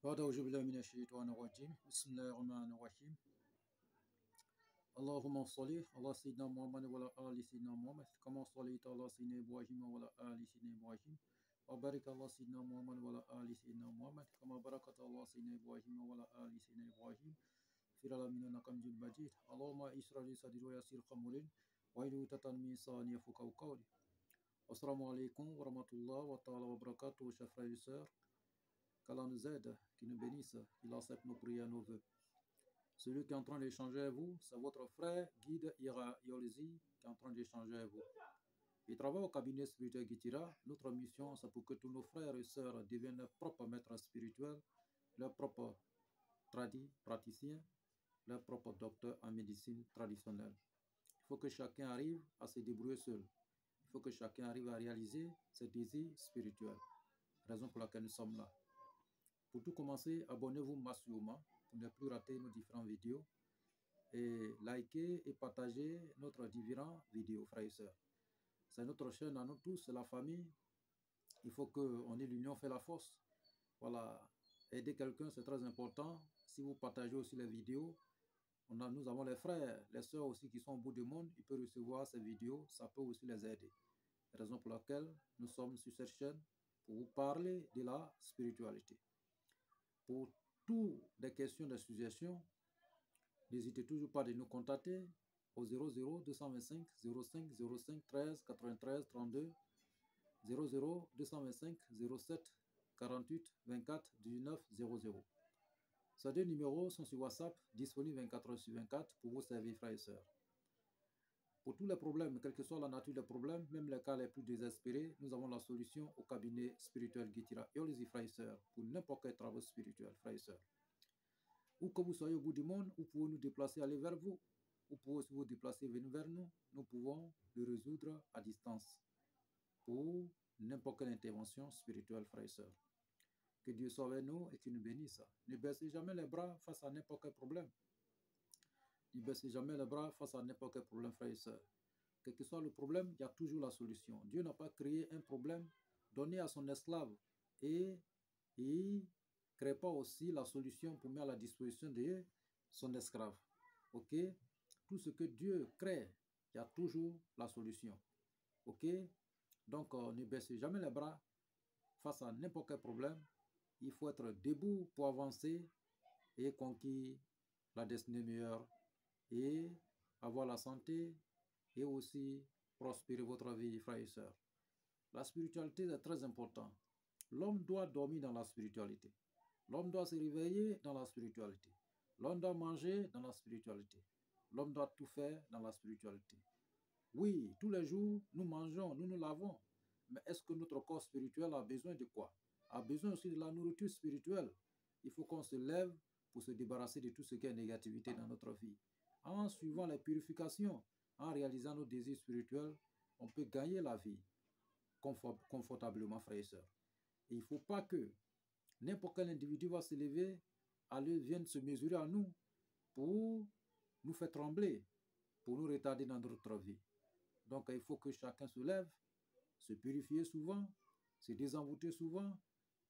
بعد أعوذ بالله من الشيطان الرجيم بسم الله الرحمن الرحيم اللهم صل على سيدنا محمد وعلى آل سيدنا محمد كما صليت على سيدنا إبراهيم وعلى آل سيدنا إبراهيم وبارك على سيدنا محمد وعلى آل سيدنا محمد كما باركت على سيدنا إبراهيم وعلى آل سيدنا إبراهيم في العالمين إنك حميد مجيد اللهم اشرح لي صدري ويسر أمري واحلل عقدة من لساني يفقهوا قولي. Assalamu alaikum wa rahmatullah wa ta'ala wa barakatuh, chers frères et sœurs. Qu'Allah nous aide, qu'il nous bénisse, qu'il accepte nos prières, nos vœux. Celui qui est en train d'échanger avec vous, c'est votre frère guide Ira Yolzi qui est en train d'échanger avec vous. Il travaille au cabinet spirituel Gitira. Notre mission, c'est pour que tous nos frères et sœurs deviennent leurs propres maîtres spirituels, leurs propres praticiens, leurs propres docteurs en médecine traditionnelle. Il faut que chacun arrive à se débrouiller seul. Il faut que chacun arrive à réaliser ses désirs spirituels. Raison pour laquelle nous sommes là. Pour tout commencer, abonnez-vous massivement pour ne plus rater nos différentes vidéos. Et likez et partagez notre différentes vidéos, frères et sœurs. C'est notre chaîne à nous tous, c'est la famille. Il faut qu'on ait l'union, fait la force. Voilà, aider quelqu'un, c'est très important. Si vous partagez aussi les vidéos, nous avons les frères, les sœurs aussi qui sont au bout du monde. Ils peuvent recevoir ces vidéos, ça peut aussi les aider. Raison pour laquelle nous sommes sur cette chaîne pour vous parler de la spiritualité. Pour toutes les questions de suggestions, n'hésitez toujours pas de nous contacter au 00 225 05 05 13 93 32 00 225 07 48 24 19 00. Ces deux numéros sont sur WhatsApp, disponibles 24 heures sur 24 pour vous servir, frères et sœurs. Pour tous les problèmes, quelle que soit la nature des problèmes, même les cas les plus désespérés, nous avons la solution au cabinet spirituel Gitira Yolzi, frères et sœurs, pour n'importe quel travail spirituel, frères et sœurs. Où que vous soyez au bout du monde, vous pouvez nous déplacer, aller vers vous. Vous pouvez aussi vous déplacer, venir vers nous. Nous pouvons le résoudre à distance pour n'importe quelle intervention spirituelle, frères et sœurs. Que Dieu soit avec nous et qu'il nous bénisse. Ne baissez jamais les bras face à n'importe quel problème. Ne baissez jamais les bras face à n'importe quel problème, frères et sœurs. Quel que soit le problème, il y a toujours la solution. Dieu n'a pas créé un problème donné à son esclave et il ne crée pas aussi la solution pour mettre à la disposition de son esclave. Ok? Tout ce que Dieu crée, il y a toujours la solution. Ok? Donc, ne baissez jamais les bras face à n'importe quel problème. Il faut être debout pour avancer et conquérir la destinée meilleure et avoir la santé et aussi prospérer votre vie, frères et sœurs. La spiritualité est très importante. L'homme doit dormir dans la spiritualité. L'homme doit se réveiller dans la spiritualité. L'homme doit manger dans la spiritualité. L'homme doit tout faire dans la spiritualité. Oui, tous les jours, nous mangeons, nous nous lavons. Mais est-ce que notre corps spirituel a besoin de quoi? A besoin aussi de la nourriture spirituelle. Il faut qu'on se lève pour se débarrasser de tout ce qui est négativité dans notre vie. En suivant les purifications, en réalisant nos désirs spirituels, on peut gagner la vie confortablement, frères et sœurs. Et il ne faut pas que n'importe quel individu va se lever, vienne se mesurer à nous pour nous faire trembler, pour nous retarder dans notre vie. Donc il faut que chacun se lève, se purifier souvent, se désenvoûter souvent,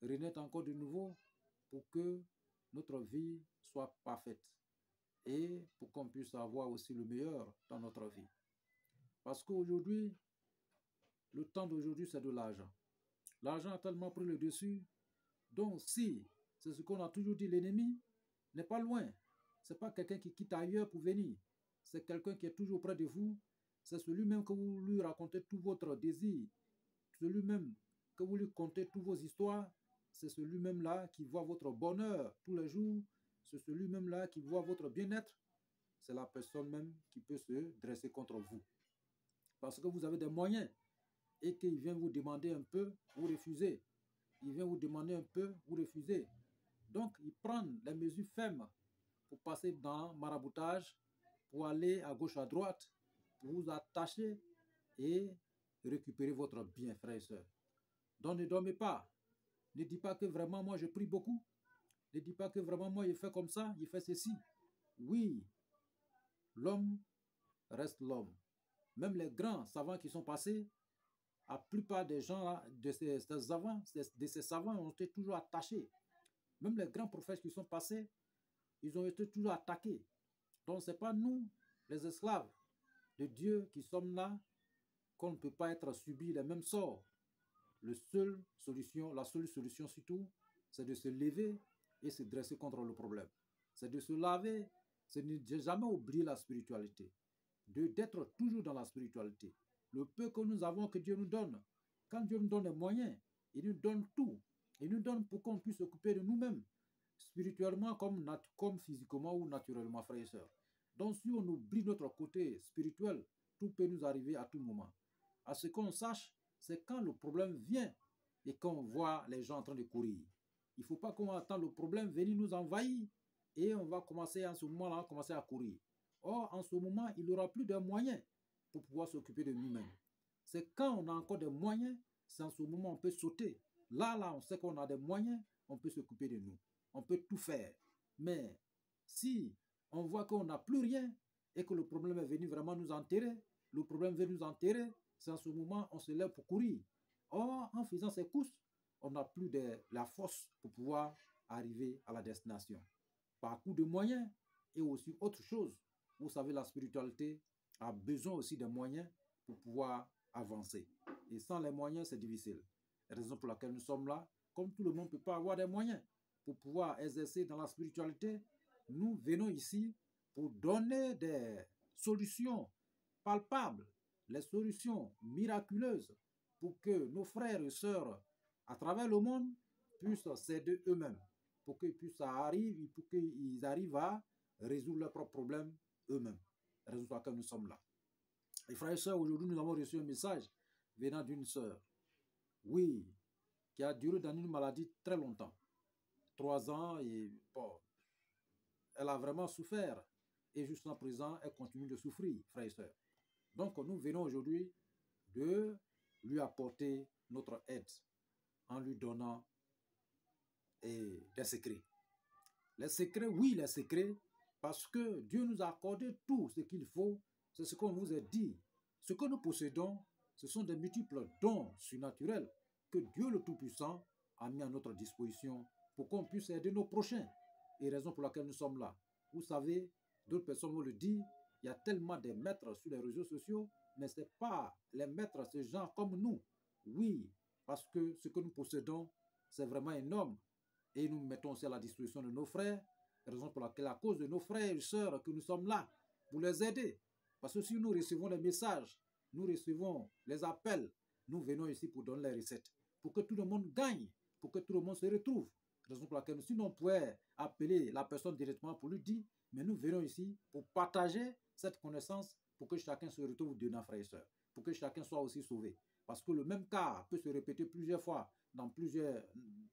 renaître encore de nouveau pour que notre vie soit parfaite et pour qu'on puisse avoir aussi le meilleur dans notre vie. Parce qu'aujourd'hui, le temps d'aujourd'hui, c'est de l'argent. L'argent a tellement pris le dessus. Donc, si c'est ce qu'on a toujours dit, l'ennemi n'est pas loin. Ce n'est pas quelqu'un qui quitte ailleurs pour venir. C'est quelqu'un qui est toujours près de vous. C'est celui-même que vous lui racontez tout votre désir. Celui-même que vous lui contez toutes vos histoires. C'est celui-même là qui voit votre bonheur tous les jours. C'est celui-même là qui voit votre bien-être. C'est la personne même qui peut se dresser contre vous. Parce que vous avez des moyens et qu'il vient vous demander un peu, vous refusez. Il vient vous demander un peu, vous refusez. Donc, il prend les mesures fermes pour passer dans le maraboutage, pour aller à gauche, à droite, pour vous attacher et récupérer votre bien, frères et sœurs. Donc, ne dormez pas. Ne dites pas que vraiment, moi, je prie beaucoup. Ne dites pas que vraiment, moi, il fait comme ça, il fait ceci. Oui, l'homme reste l'homme. Même les grands savants qui sont passés, la plupart des gens, de ces savants, ont été toujours attachés Même les grands prophètes qui sont passés, ils ont été toujours attaqués. Donc, ce n'est pas nous, les esclaves de Dieu, qui sommes là, qu'on ne peut pas être subis les mêmes sorts. La seule solution surtout, c'est de se lever et se dresser contre le problème. C'est de se laver, c'est de ne jamais oublier la spiritualité, d'être toujours dans la spiritualité. Le peu que nous avons, que Dieu nous donne, quand Dieu nous donne les moyens, il nous donne tout. Il nous donne pour qu'on puisse s'occuper de nous-mêmes, spirituellement comme physiquement ou naturellement, frères et sœurs. Donc si on oublie notre côté spirituel, tout peut nous arriver à tout moment. À ce qu'on sache, c'est quand le problème vient et qu'on voit les gens en train de courir. Il ne faut pas qu'on attend le problème venir nous envahir et on va commencer à ce moment-là, commencer à courir. Or, en ce moment, il n'y aura plus de moyens pour pouvoir s'occuper de nous-mêmes. C'est quand on a encore des moyens, c'est en ce moment on peut sauter. Là, on sait qu'on a des moyens, on peut s'occuper de nous. On peut tout faire. Mais si on voit qu'on n'a plus rien et que le problème est venu vraiment nous enterrer, le problème veut nous enterrer, c'est en ce moment on se lève pour courir. Or, en faisant ces courses, on n'a plus de la force pour pouvoir arriver à la destination. Par coup de moyens et aussi autre chose. Vous savez, la spiritualité a besoin aussi de moyens pour pouvoir avancer. Et sans les moyens, c'est difficile. La raison pour laquelle nous sommes là, comme tout le monde ne peut pas avoir des moyens pour pouvoir exercer dans la spiritualité, nous venons ici pour donner des solutions palpables, les solutions miraculeuses pour que nos frères et sœurs à travers le monde puissent s'aider eux-mêmes, pour qu'ils arrivent à résoudre leurs propres problèmes eux-mêmes. La raison pour laquelle nous sommes là. Et frères et sœurs, aujourd'hui, nous avons reçu un message venant d'une sœur, oui, qui a duré dans une maladie très longtemps, 3 ans, et bon, elle a vraiment souffert. Et jusqu'à présent, elle continue de souffrir, frères et sœurs. Donc, nous venons aujourd'hui de lui apporter notre aide en lui donnant des secrets. Les secrets, oui, les secrets, parce que Dieu nous a accordé tout ce qu'il faut. C'est ce qu'on vous a dit. Ce que nous possédons, ce sont des multiples dons surnaturels que Dieu le Tout-Puissant a mis à notre disposition pour qu'on puisse aider nos prochains. Et raison pour laquelle nous sommes là. Vous savez, d'autres personnes vous le disent, il y a tellement de maîtres sur les réseaux sociaux, mais ce n'est pas les maîtres, ces gens comme nous. Oui, parce que ce que nous possédons, c'est vraiment énorme. Et nous mettons aussi à la disposition de nos frères, raison pour laquelle, à cause de nos frères et sœurs, que nous sommes là pour les aider. Parce que si nous recevons les messages, nous recevons les appels, nous venons ici pour donner les recettes, pour que tout le monde gagne, pour que tout le monde se retrouve. Raison pour laquelle, sinon on pourrait appeler la personne directement pour lui dire, mais nous venons ici pour partager cette connaissance, pour que chacun se retrouve dedans, frères et sœurs, pour que chacun soit aussi sauvé. Parce que le même cas peut se répéter plusieurs fois dans plusieurs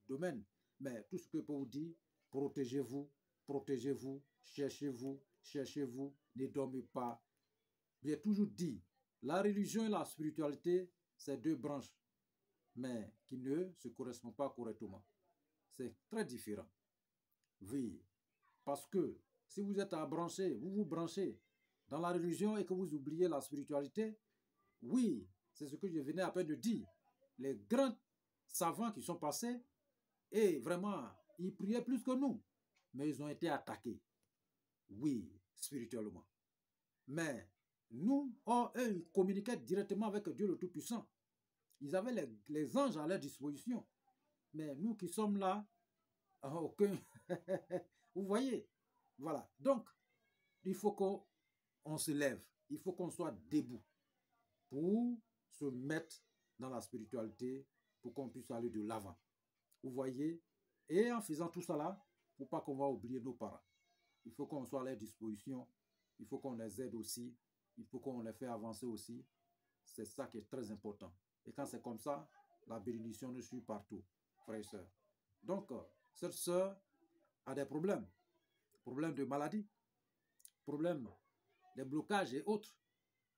domaines. Mais tout ce que je peux vous dire, protégez-vous, protégez-vous, cherchez-vous, cherchez-vous, ne dormez pas. J'ai toujours dit, la religion et la spiritualité, c'est deux branches, mais qui ne se correspondent pas correctement. C'est très différent. Oui, parce que si vous êtes à brancher, vous vous branchez dans la religion et que vous oubliez la spiritualité, oui, c'est ce que je venais à peine de dire. Les grands savants qui sont passés, et vraiment, ils priaient plus que nous. Mais ils ont été attaqués. Oui, spirituellement. Mais nous, eux, ils communiquaient directement avec Dieu le Tout-Puissant. Ils avaient les anges à leur disposition. Mais nous qui sommes là, aucun... Vous voyez? Voilà. Donc, il faut qu'on se lève. Il faut qu'on soit debout pour se mettre dans la spiritualité, pour qu'on puisse aller de l'avant. Vous voyez? Et en faisant tout ça là, il ne faut pas qu'on va oublier nos parents. Il faut qu'on soit à leur disposition. Il faut qu'on les aide aussi. Il faut qu'on les fait avancer aussi. C'est ça qui est très important. Et quand c'est comme ça, la bénédiction nous suit partout, frères et sœurs. Donc, cette sœur a des problèmes. Problèmes de maladie. Problèmes de blocage et autres.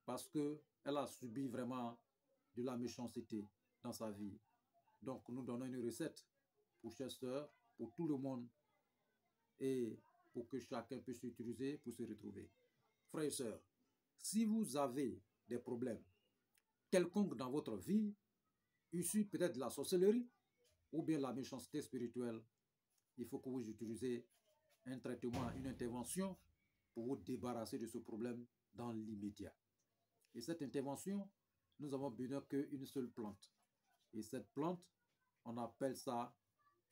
Parce qu'elle a subi vraiment de la méchanceté dans sa vie. Donc, nous donnons une recette pour chères sœurs, pour tout le monde, et pour que chacun puisse l'utiliser pour se retrouver. Frères et sœurs, si vous avez des problèmes quelconques dans votre vie, issus peut-être de la sorcellerie ou bien de la méchanceté spirituelle, il faut que vous utilisez un traitement, une intervention pour vous débarrasser de ce problème dans l'immédiat. Et cette intervention, nous avons besoin qu'une seule plante. Et cette plante, on appelle ça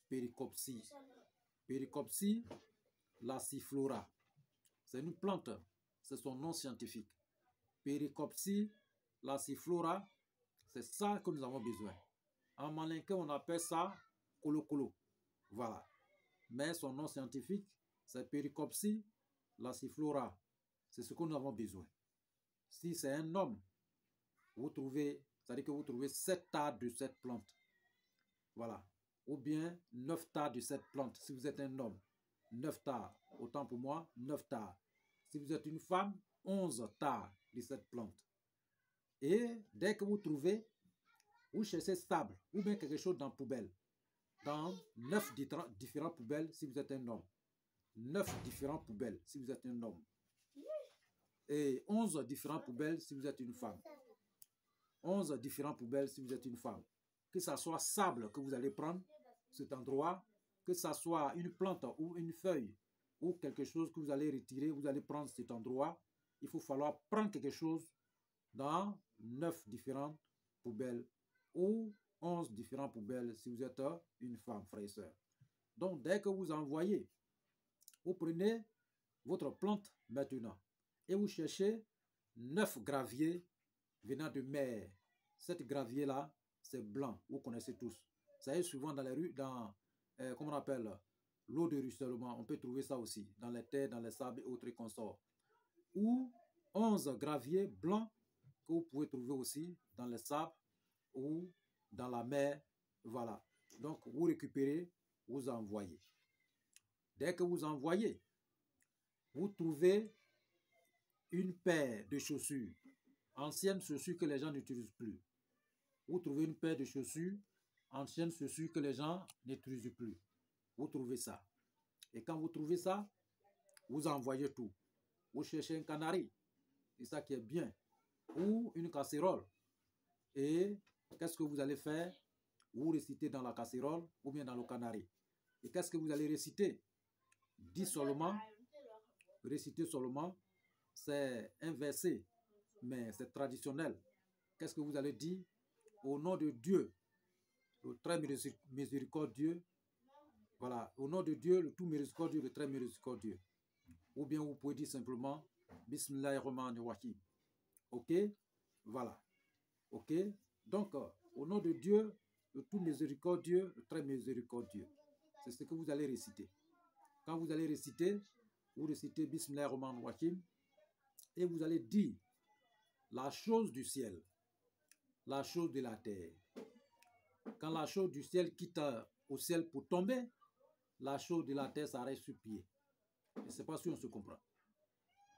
Péricopsie. Péricopsie laciflora. C'est une plante, c'est son nom scientifique. Péricopsie laciflora, c'est ça que nous avons besoin. En malinquin, on appelle ça colo-colo. Voilà. Mais son nom scientifique, c'est Péricopsie laciflora. C'est ce que nous avons besoin. Si c'est un homme, vous trouvez, c'est-à-dire que vous trouvez 7 tas de cette plante. Voilà. Ou bien 9 tas de cette plante, si vous êtes un homme. 9 tas. Autant pour moi, 9 tas. Si vous êtes une femme, 11 tas de cette plante. Et dès que vous trouvez, vous cherchez sable ou bien quelque chose dans la poubelle. Dans 9 différentes poubelles si vous êtes un homme. 9 différentes poubelles si vous êtes un homme. Et 11 différentes poubelles si vous êtes une femme. 11 différentes poubelles si vous êtes une femme. Que ce soit sable que vous allez prendre, cet endroit, que ce soit une plante ou une feuille ou quelque chose que vous allez retirer, vous allez prendre cet endroit, il faut falloir prendre quelque chose dans 9 différentes poubelles ou 11 différentes poubelles si vous êtes une femme, frère et soeur. Donc, dès que vous envoyez, vous prenez votre plante maintenant et vous cherchez 9 graviers venant de mer. Cet gravier-là, c'est blanc, vous connaissez tous. Ça est souvent dans les rues, dans, comment on appelle, l'eau de ruissellement. On peut trouver ça aussi, dans les terres, dans les sables et autres consorts. Ou 11 graviers blancs que vous pouvez trouver aussi dans les sables ou dans la mer. Voilà. Donc, vous récupérez, vous envoyez. Dès que vous envoyez, vous trouvez une paire de chaussures, anciennes chaussures que les gens n'utilisent plus. Vous trouvez une paire de chaussures, anciennes chaussures que les gens n'utilisent plus. Vous trouvez ça. Et quand vous trouvez ça, vous envoyez tout. Vous cherchez un canari, c'est ça qui est bien, ou une casserole. Et qu'est-ce que vous allez faire? Vous récitez dans la casserole ou bien dans le canari. Et qu'est-ce que vous allez réciter? Dit seulement, réciter seulement, c'est un verset, mais c'est traditionnel. Qu'est-ce que vous allez dire? Au nom de Dieu, le très miséricordieux, voilà, au nom de Dieu, le tout miséricordieux, le très miséricordieux. Ou bien vous pouvez dire simplement, Bismillahirrahmanirrahim. Ok? Voilà. Ok? Donc, au nom de Dieu, le tout miséricordieux, le très miséricordieux. C'est ce que vous allez réciter. Quand vous allez réciter, vous récitez Bismillahirrahmanirrahim et vous allez dire la chose du ciel, la chose de la terre. Quand la chose du ciel quitte au ciel pour tomber, la chose de la terre s'arrête sur pied. Je ne sais pas si on se comprend.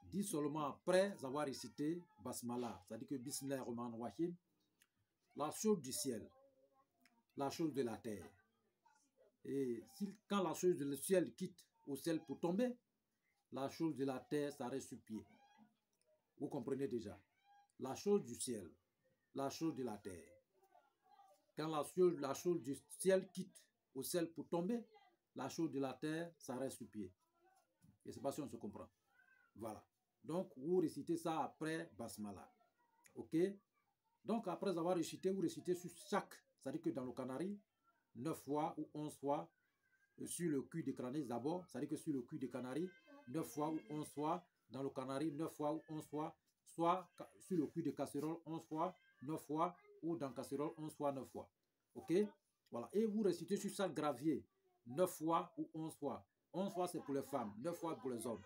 Dit seulement après avoir récité Basmala, c'est-à-dire que Bismillahirrahmanirrahim, la chose du ciel, la chose de la terre. Et quand la chose du ciel quitte au ciel pour tomber, la chose de la terre s'arrête sur pied. Vous comprenez déjà. La chose du ciel, la chose de la terre. Quand la chose du ciel quitte au ciel pour tomber, la chose de la terre s'arrête sur pied. Je ne sais pas si on se comprend. Voilà. Donc, vous récitez ça après Basmala. Ok? Donc, après avoir récité, vous récitez sur chaque, c'est-à-dire que dans le canari, 9 fois ou 11 fois, sur le cul de canari d'abord, c'est-à-dire que sur le cul de canari, 9 fois ou 11 fois, dans le canari, 9 fois ou 11 fois, soit sur le cul de casserole, 11 fois, 9 fois, ou dans casserole, 11 fois, 9 fois. Ok? Voilà. Et vous récitez sur chaque gravier, 9 fois ou 11 fois. 11 fois, c'est pour les femmes, 9 fois pour les hommes.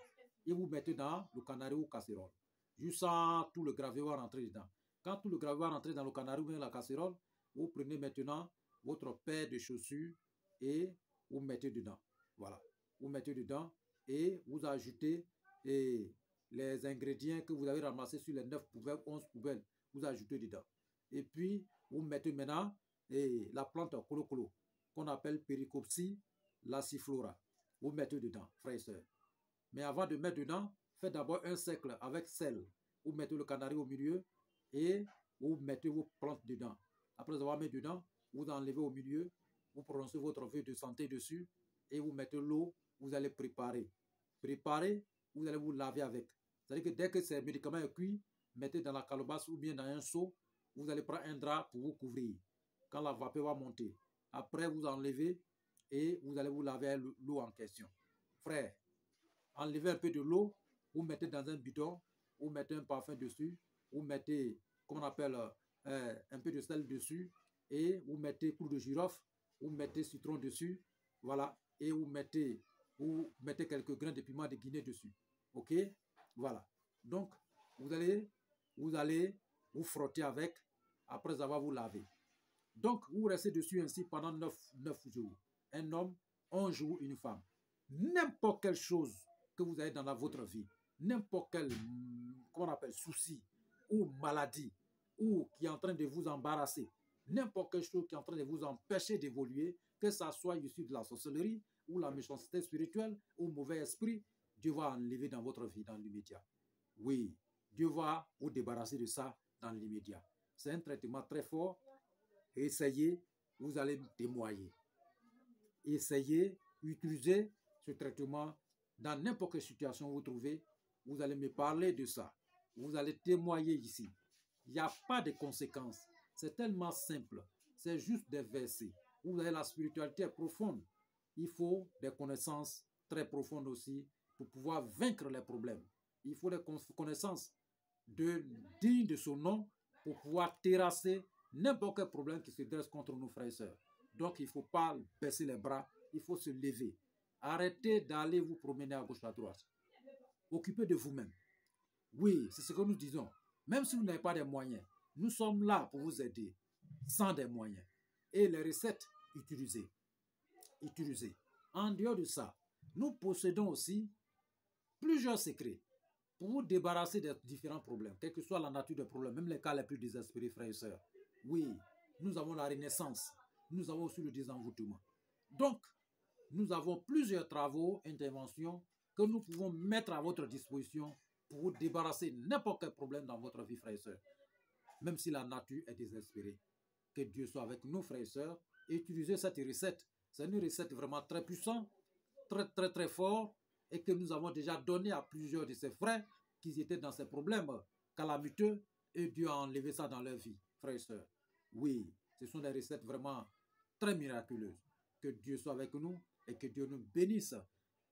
Et vous mettez dans le canari ou casserole. Jusqu'à tout le gravier va rentrer dedans. Quand tout le gravier va rentrer dans le canari ou bien la casserole, vous prenez maintenant votre paire de chaussures et vous mettez dedans. Voilà. Vous mettez dedans et vous ajoutez les ingrédients que vous avez ramassés sur les 9 poubelles, 11 poubelles. Vous ajoutez dedans. Et puis, vous mettez maintenant la plante colo-colo qu'on appelle Péricopsie laciflora. Vous mettez dedans, frères et sœurs. Mais avant de mettre dedans, faites d'abord un cercle avec sel. Vous mettez le canari au milieu et vous mettez vos plantes dedans. Après avoir mis dedans, vous enlevez au milieu, vous prononcez votre vœu de santé dessus et vous mettez l'eau, vous allez préparer. Préparer, vous allez vous laver avec. C'est-à-dire que dès que ces médicaments sont cuits, mettez dans la calebasse ou bien dans un seau, vous allez prendre un drap pour vous couvrir. Quand la vapeur va monter, après vous enlevez et vous allez vous laver l'eau en question. Frère, enlevez un peu de l'eau, vous mettez dans un bidon, vous mettez un parfum dessus, vous mettez, comment on appelle, un peu de sel dessus, et vous mettez clou de girofle, vous mettez citron dessus, voilà, et vous mettez quelques grains de piment de Guinée dessus. Ok? Voilà. Donc, vous allez vous frotter avec, après avoir vous lavé. Donc, vous restez dessus ainsi pendant 9 jours. Un homme, 11 jours, une femme. N'importe quelle chose que vous avez dans votre vie, n'importe quel, comment on appelle, souci ou maladie, ou qui est en train de vous embarrasser, n'importe quelle chose qui est en train de vous empêcher d'évoluer, que ça soit issu de la sorcellerie, ou la méchanceté spirituelle, ou mauvais esprit, Dieu va enlever dans votre vie dans l'immédiat. Oui, Dieu va vous débarrasser de ça dans l'immédiat. C'est un traitement très fort. Essayez, vous allez témoigner. Essayez, utilisez ce traitement dans n'importe quelle situation vous trouvez. Vous allez me parler de ça. Vous allez témoigner ici. Il n'y a pas de conséquences. C'est tellement simple. C'est juste des versets. Vous avez la spiritualité profonde. Il faut des connaissances très profondes aussi pour pouvoir vaincre les problèmes. Il faut des connaissances dignes de son nom pour pouvoir terrasser n'importe quel problème qui se dresse contre nos frères et sœurs. Donc, il ne faut pas baisser les bras, il faut se lever. Arrêtez d'aller vous promener à gauche à droite. Occupez de vous-même. Oui, c'est ce que nous disons. Même si vous n'avez pas de moyens, nous sommes là pour vous aider, sans des moyens. Et les recettes, utilisez. Utilisez. En dehors de ça, nous possédons aussi plusieurs secrets pour vous débarrasser des différents problèmes, quelle que soit la nature des problèmes, même les cas les plus désespérés, frères et sœurs. Oui, nous avons la renaissance, nous avons aussi le désenvoûtement. Donc, nous avons plusieurs travaux, interventions que nous pouvons mettre à votre disposition pour vous débarrasser de n'importe quel problème dans votre vie, frères et sœurs. Même si la nature est désespérée. Que Dieu soit avec nous, frères et sœurs, et utilisez cette recette. C'est une recette vraiment très puissante, très, très, très forte, et que nous avons déjà donné à plusieurs de ces frères qui étaient dans ces problèmes calamiteux, et Dieu a enlevé ça dans leur vie, frères et sœurs. Oui, ce sont des recettes vraiment très miraculeuses. Que Dieu soit avec nous et que Dieu nous bénisse.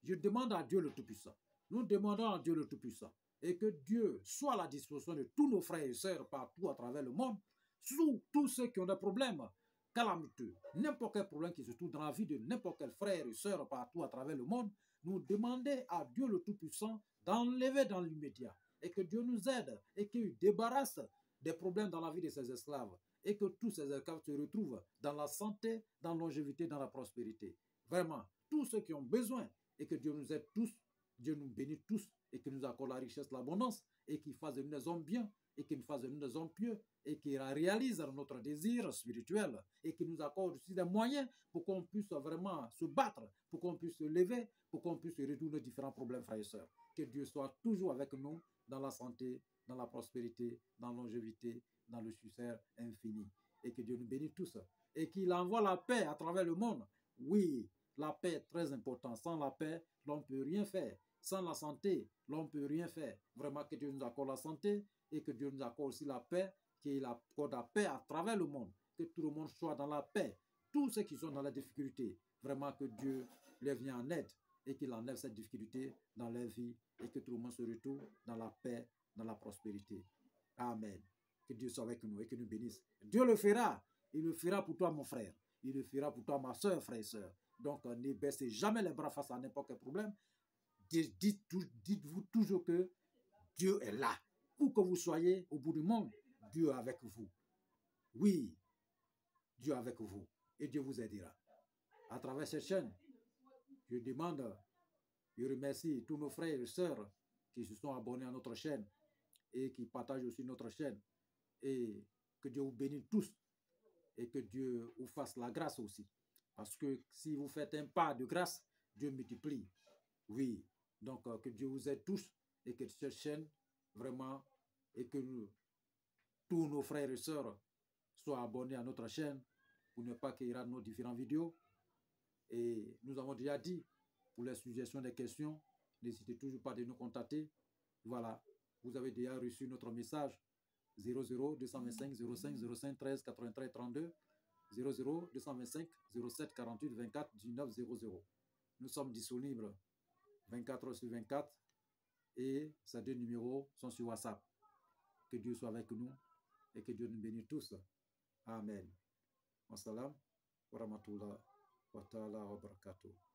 Je demande à Dieu le Tout-Puissant. Nous demandons à Dieu le Tout-Puissant. Et que Dieu soit à la disposition de tous nos frères et sœurs partout à travers le monde, sous tous ceux qui ont des problèmes calamiteux, n'importe quel problème qui se trouve dans la vie de n'importe quel frère et sœur partout à travers le monde, nous demander à Dieu le Tout-Puissant d'enlever dans l'immédiat et que Dieu nous aide et qu'il débarrasse des problèmes dans la vie de ses esclaves et que tous ces esclaves se retrouvent dans la santé, dans la longévité, dans la prospérité. Vraiment, tous ceux qui ont besoin et que Dieu nous aide tous, Dieu nous bénit tous et qu'il nous accorde la richesse, l'abondance et qu'il fasse de nous des hommes bien et qu'il nous fasse de nous des hommes pieux et qu'il réalise notre désir spirituel et qu'il nous accorde aussi des moyens pour qu'on puisse vraiment se battre, pour qu'on puisse se lever, pour qu'on puisse résoudre nos différents problèmes, frères et sœurs. Que Dieu soit toujours avec nous dans la santé, dans la prospérité, dans la longévité, dans le succès infini. Et que Dieu nous bénisse tous. Et qu'il envoie la paix à travers le monde. Oui, la paix est très importante. Sans la paix, l'on ne peut rien faire. Sans la santé, l'on ne peut rien faire. Vraiment que Dieu nous accorde la santé et que Dieu nous accorde aussi la paix, qu'il accorde la paix à travers le monde. Que tout le monde soit dans la paix. Tous ceux qui sont dans la difficulté, vraiment que Dieu les vienne en aide et qu'il enlève cette difficulté dans leur vie et que tout le monde se retrouve dans la paix, dans la prospérité. Amen. Que Dieu soit avec nous et que nous bénisse. Dieu le fera. Il le fera pour toi, mon frère. Il le fera pour toi, ma soeur, frère et soeur. Donc, ne baissez jamais les bras face à n'importe quel problème. Dites-vous toujours que Dieu est là. Où que vous soyez au bout du monde, Dieu est avec vous. Oui, Dieu est avec vous. Et Dieu vous aidera. À travers cette chaîne, je demande, je remercie tous nos frères et sœurs qui se sont abonnés à notre chaîne et qui partagent aussi notre chaîne. Et que Dieu vous bénisse tous et que Dieu vous fasse la grâce aussi. Parce que si vous faites un pas de grâce, Dieu multiplie. Oui, donc que Dieu vous aide tous et que cette chaîne, vraiment, et que tous nos frères et sœurs soient abonnés à notre chaîne pour ne pas qu'il y ait nos différentes vidéos. Et nous avons déjà dit, pour les suggestions, des questions, n'hésitez toujours pas de nous contacter. Voilà, vous avez déjà reçu notre message 00 225 05 05 13 93 32 00 225 07 48 24 19 00. Nous sommes disponibles 24 heures sur 24 et ces deux numéros sont sur WhatsApp. Que Dieu soit avec nous et que Dieu nous bénisse tous. Amen. Wassalam wa rahmatullah wa ta'ala wa barakatuh.